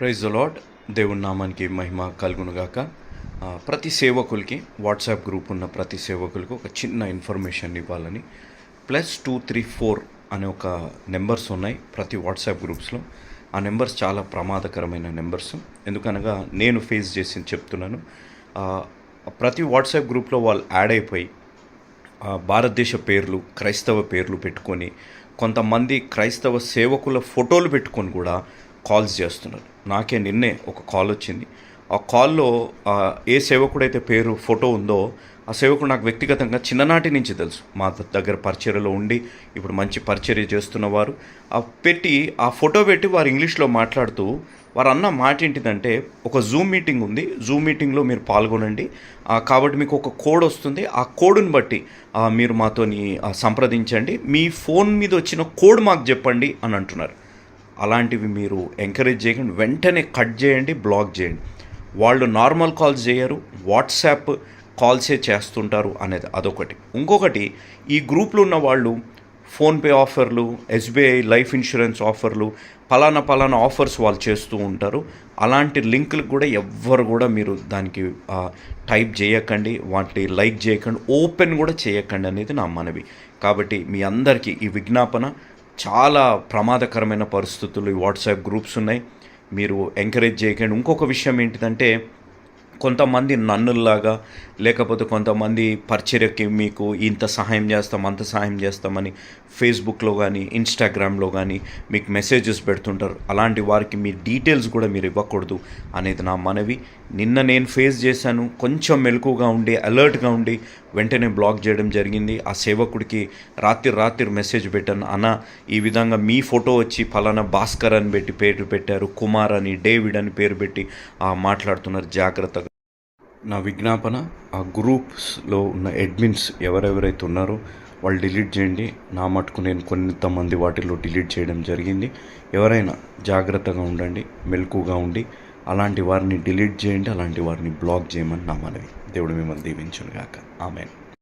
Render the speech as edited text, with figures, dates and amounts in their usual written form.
Praise the lord. దేవుని నామానికి మహిమ కలుగునుగాక. ప్రతి సేవకులకి వాట్సాప్ గ్రూప్ ఉన్న ప్రతి సేవకులకు ఒక చిన్న ఇన్ఫర్మేషన్ ఇవ్వాలని +234 అనే ఒక నెంబర్స్ ఉన్నాయి ప్రతి వాట్సాప్ గ్రూప్స్లో. ఆ నెంబర్స్ చాలా ప్రమాదకరమైన నెంబర్స్. ఎందుకనగా నేను ఫేస్ చేసి చెప్తున్నాను. ప్రతి వాట్సాప్ గ్రూప్లో వాళ్ళు యాడ్ అయిపోయి భారతదేశ పేర్లు, క్రైస్తవ పేర్లు పెట్టుకొని, కొంతమంది క్రైస్తవ సేవకుల ఫోటోలు పెట్టుకొని కూడా కాల్స్ చేస్తున్నారు. నాకే నిన్నే ఒక కాల్ వచ్చింది. ఆ కాల్లో ఏ సేవకుడైతే పేరు ఫోటో ఉందో ఆ సేవకుడు నాకు వ్యక్తిగతంగా చిన్ననాటి నుంచి తెలుసు. మా దగ్గర పరిచర్యలో ఉండి ఇప్పుడు మంచి పరిచర్య చేస్తున్నవారు. పెట్టి ఆ ఫోటో పెట్టి వారు ఇంగ్లీష్లో మాట్లాడుతూ వారు అన్న మాట ఏంటిదంటే, ఒక జూమ్ మీటింగ్ ఉంది, జూమ్ మీటింగ్లో మీరు పాల్గొనండి, కాబట్టి మీకు ఒక కోడ్ వస్తుంది, ఆ కోడ్ని బట్టి మీరు మాతోని సంప్రదించండి, మీ ఫోన్ మీద వచ్చిన కోడ్ మాకు చెప్పండి అని అంటున్నారు. అలాంటివి మీరు ఎంకరేజ్ చేయకండి, వెంటనే కట్ చేయండి, బ్లాక్ చేయండి. వాళ్ళు నార్మల్ కాల్స్ చేయరు, వాట్సాప్ కాల్సే చేస్తుంటారు అనేది అదొకటి. ఇంకొకటి, ఈ గ్రూప్లో ఉన్న వాళ్ళు ఫోన్పే ఆఫర్లు, ఎస్బీఐ లైఫ్ ఇన్సూరెన్స్ ఆఫర్లు, పలానా ఆఫర్స్ వాళ్ళు చేస్తూ ఉంటారు. అలాంటి లింకులకు కూడా ఎవ్వరు కూడా మీరు దానికి టైప్ చేయకండి, వాటిని లైక్ చేయకండి, ఓపెన్ కూడా చేయకండి అనేది నా మనవి. కాబట్టి మీ అందరికీ ఈ విజ్ఞాపన. చాలా ప్రమాదకరమైన పరిస్థితులు ఈ వాట్సాప్ గ్రూప్స్ ఉన్నాయి, మీరు ఎంకరేజ్ చేయకండి. ఇంకొక విషయం ఏంటిదంటే, కొంతమంది నన్నుల్లాగా, లేకపోతే కొంతమంది పరిచర్యకి మీకు ఇంత సహాయం చేస్తాం, అంత సహాయం చేస్తామని ఫేస్బుక్లో కానీ ఇన్స్టాగ్రామ్లో కానీ మీకు మెసేజెస్ పెడుతుంటారు. అలాంటి వారికి మీ డీటెయిల్స్ కూడా మీరు ఇవ్వకూడదు అనేది నా మనవి. నిన్న నేను ఫేస్ చేశాను. కొంచెం మెలకుగా ఉండి, అలర్ట్గా ఉండి వెంటనే బ్లాక్ చేయడం జరిగింది. ఆ సేవకుడికి రాత్రి మెసేజ్ పెట్టాను, అన్న ఈ విధంగా మీ ఫోటో వచ్చి ఫలానా భాస్కర్ అని పెట్టి పేరు పెట్టారు, కుమార్ అని, డేవిడ్ అని పేరు పెట్టి మాట్లాడుతున్నారు, జాగ్రత్తగా. నా విజ్ఞాపన, ఆ గ్రూప్స్లో ఉన్న అడ్మిన్స్ ఎవరెవరైతే ఉన్నారో వాళ్ళు డిలీట్ చేయండి. నా మటుకు నేను కొంతమంది వాటిల్లో డిలీట్ చేయడం జరిగింది. ఎవరైనా జాగ్రత్తగా ఉండండి, మెలకుగా ఉండి అలాంటి వారిని డిలీట్ చేయండి, అలాంటి వారిని బ్లాక్ చేయమని నా మనవి. దేవుడు మిమ్మల్ని దీవించును గాక. ఆమేన్.